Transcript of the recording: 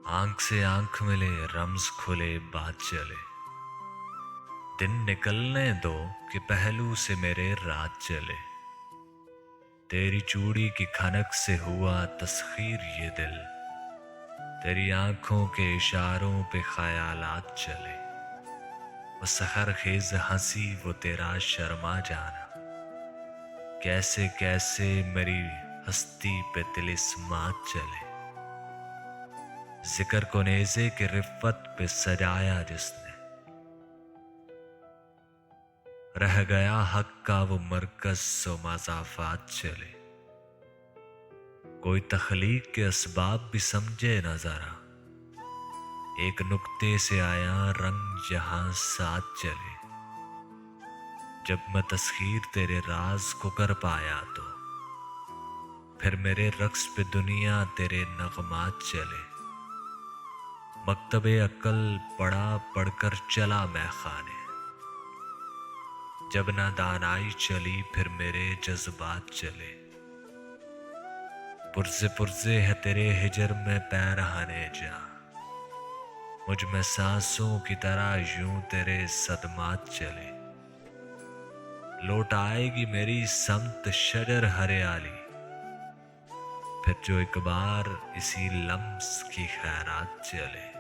آنکھ سے آنکھ ملے رمز کھلے بات چلے، دن نکلنے دو کہ پہلو سے میرے رات چلے، تیری چوڑی کی کھنک سے ہوا تسخیر یہ دل، تیری آنکھوں کے اشاروں پہ خیالات چلے، وہ سحر خیز ہنسی وہ تیرا شرما جانا، کیسے کیسے میری ہستی پہ طلسمات چلے، ذکر کو نیزے کے رفت پہ سجایا جس نے، رہ گیا حق کا وہ مرکز و مضافات چلے، کوئی تخلیق کے اسباب بھی سمجھے نہ ذرا، ایک نقطے سے آیا رنگ جہاں ساتھ چلے، جب میں تسخیر تیرے راز کو کر پایا تو پھر میرے رقص پہ دنیا تیرے نغمات چلے، مکتب عقل پڑھ کر چلا میں خانے، جب نہ دانائی چلی پھر میرے جذبات چلے، پرزے پرزے ہے تیرے ہجر میں پیرہنے جاں، مجھ میں سانسوں کی طرح یوں تیرے صدمات چلے، لوٹ آئے گی میری سمت شجر ہریالی، پھر جو ایک بار اسی لمس کی خیرات چلے۔